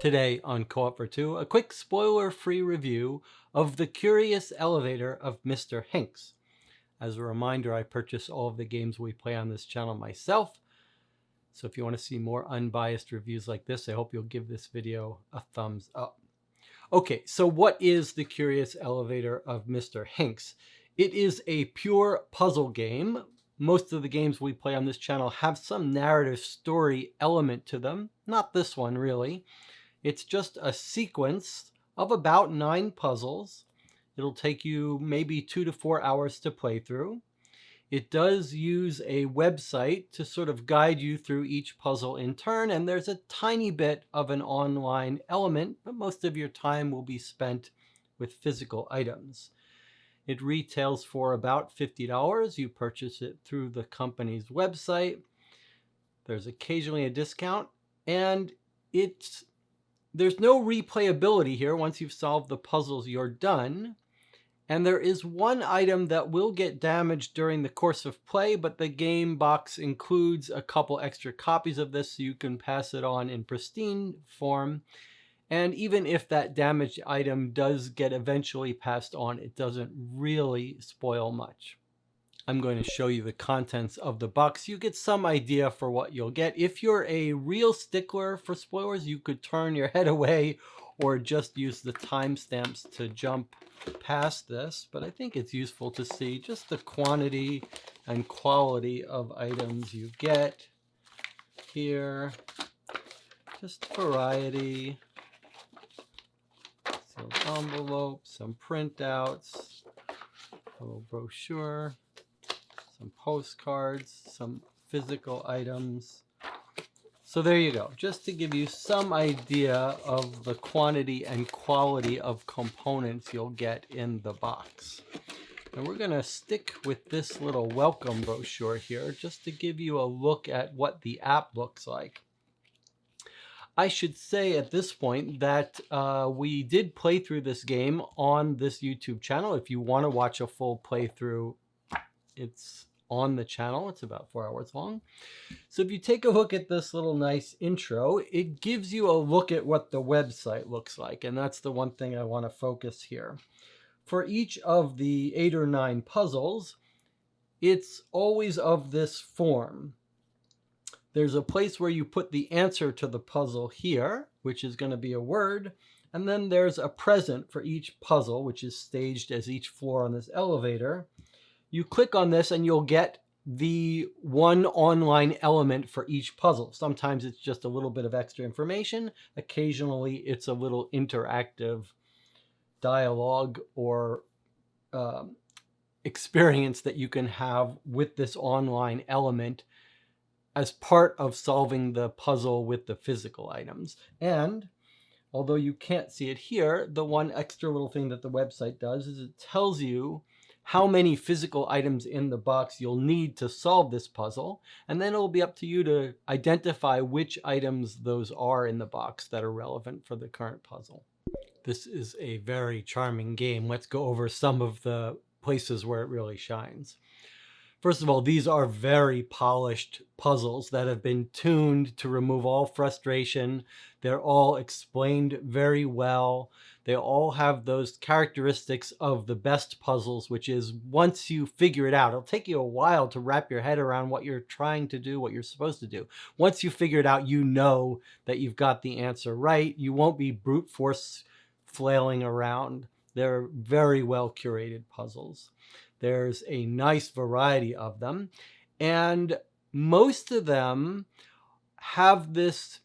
Today on Co-op for Two, a quick spoiler-free review of The Curious Elevator of Mr. Hincks. As a reminder, I purchase all of the games we play on this channel myself, so if you want to see more unbiased reviews like this, I hope you'll give this video a thumbs up. Okay, so what is The Curious Elevator of Mr. Hincks? It is a pure puzzle game. Most of the games we play on this channel have some narrative story element to them. Not this one, really. It's just a sequence of about 9 puzzles. It'll take you maybe 2 to 4 hours to play through. It does use a website to sort of guide you through each puzzle in turn, and there's a tiny bit of an online element, but most of your time will be spent with physical items. It retails for about $50. You purchase it through the company's website. There's occasionally a discount, and there's no replayability here. Once you've solved the puzzles, you're done. And there is one item that will get damaged during the course of play, but the game box includes a couple extra copies of this so you can pass it on in pristine form. And even if that damaged item does get eventually passed on, it doesn't really spoil much. I'm going to show you the contents of the box. You get some idea for what you'll get. If you're a real stickler for spoilers, you could turn your head away or just use the timestamps to jump past this. But I think it's useful to see just the quantity and quality of items you get here. Just variety. Some envelopes, some printouts, a little brochure, some postcards, some physical items. So there you go, just to give you some idea of the quantity and quality of components you'll get in the box. And we're going to stick with this little welcome brochure here just to give you a look at what the app looks like. I should say at this point that we did play through this game on this YouTube channel. If you want to watch a full playthrough, it's on the channel. It's about 4 hours long. So if you take a look at this little nice intro, it gives you a look at what the website looks like. And that's the one thing I want to focus here. For each of the 8 or 9 puzzles, it's always of this form. There's a place where you put the answer to the puzzle here, which is going to be a word. And then there's a present for each puzzle, which is staged as each floor on this elevator. You click on this and you'll get the one online element for each puzzle. Sometimes it's just a little bit of extra information. Occasionally it's a little interactive dialogue or experience that you can have with this online element as part of solving the puzzle with the physical items. And although you can't see it here, the one extra little thing that the website does is it tells you how many physical items in the box you'll need to solve this puzzle. And then it'll be up to you to identify which items those are in the box that are relevant for the current puzzle. This is a very charming game. Let's go over some of the places where it really shines. First of all, these are very polished puzzles that have been tuned to remove all frustration. They're all explained very well. They all have those characteristics of the best puzzles, which is once you figure it out, it'll take you a while to wrap your head around what you're trying to do, what you're supposed to do. Once you figure it out, you know that you've got the answer right. You won't be brute force flailing around. They're very well curated puzzles. There's a nice variety of them, and most of them have this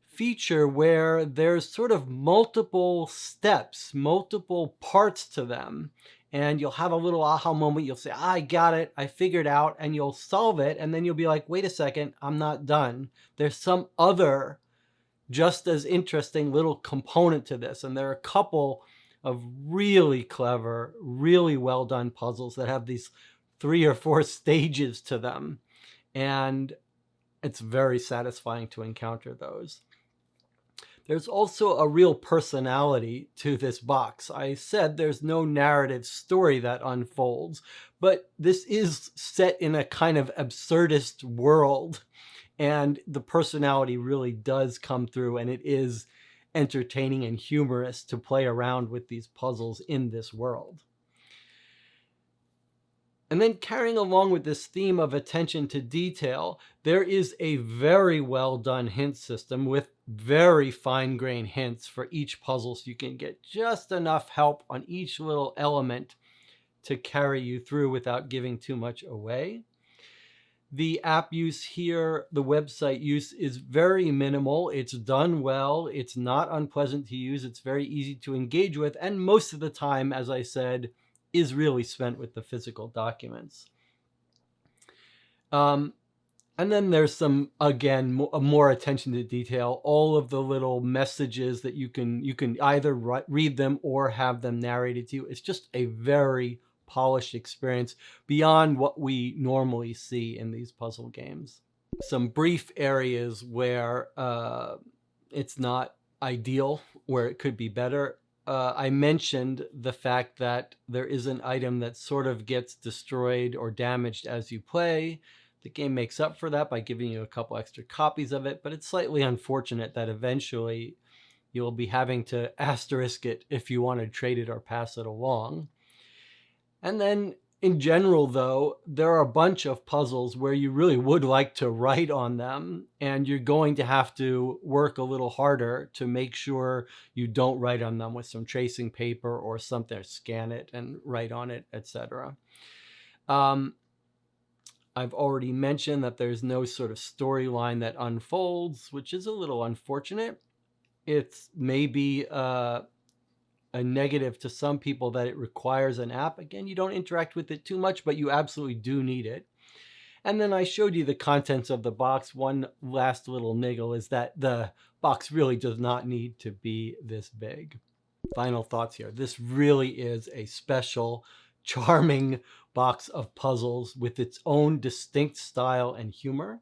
feature where there's sort of multiple steps, multiple parts to them, and you'll have a little aha moment. You'll say, I got it, I figured out, and you'll solve it, and then you'll be like, wait a second, I'm not done. There's some other just as interesting little component to this, and there are a couple of really clever, really well done puzzles that have these 3 or 4 stages to them. And it's very satisfying to encounter those. There's also a real personality to this box. I said there's no narrative story that unfolds, but this is set in a kind of absurdist world, and the personality really does come through, and it is entertaining and humorous to play around with these puzzles in this world. And then carrying along with this theme of attention to detail, there is a very well done hint system with very fine-grained hints for each puzzle, so you can get just enough help on each little element to carry you through without giving too much away. The app use here, the website use, is very minimal. It's done well. It's not unpleasant to use. It's very easy to engage with. And most of the time, as I said, is really spent with the physical documents. And then there's some, again, more attention to detail. All of the little messages that you can either read them or have them narrated to you. It's just a very polished experience beyond what we normally see in these puzzle games. Some brief areas where it's not ideal, where it could be better. I mentioned the fact that there is an item that sort of gets destroyed or damaged as you play. The game makes up for that by giving you a couple extra copies of it, but it's slightly unfortunate that eventually you'll be having to asterisk it if you want to trade it or pass it along. And then in general, though, there are a bunch of puzzles where you really would like to write on them, and you're going to have to work a little harder to make sure you don't write on them with some tracing paper or something, scan it and write on it, etc. I've already mentioned that there's no sort of storyline that unfolds, which is a little unfortunate. It's maybe a negative to some people that it requires an app. Again, you don't interact with it too much, but you absolutely do need it. And then I showed you the contents of the box. One last little niggle is that the box really does not need to be this big. Final thoughts here. This really is a special, charming box of puzzles with its own distinct style and humor.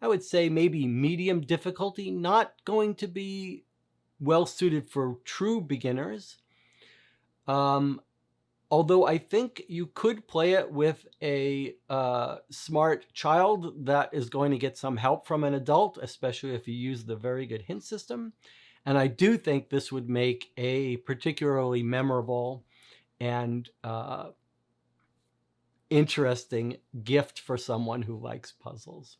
I would say maybe medium difficulty, not going to be well suited for true beginners. Although I think you could play it with a smart child that is going to get some help from an adult, especially if you use the very good hint system. And I do think this would make a particularly memorable and interesting gift for someone who likes puzzles.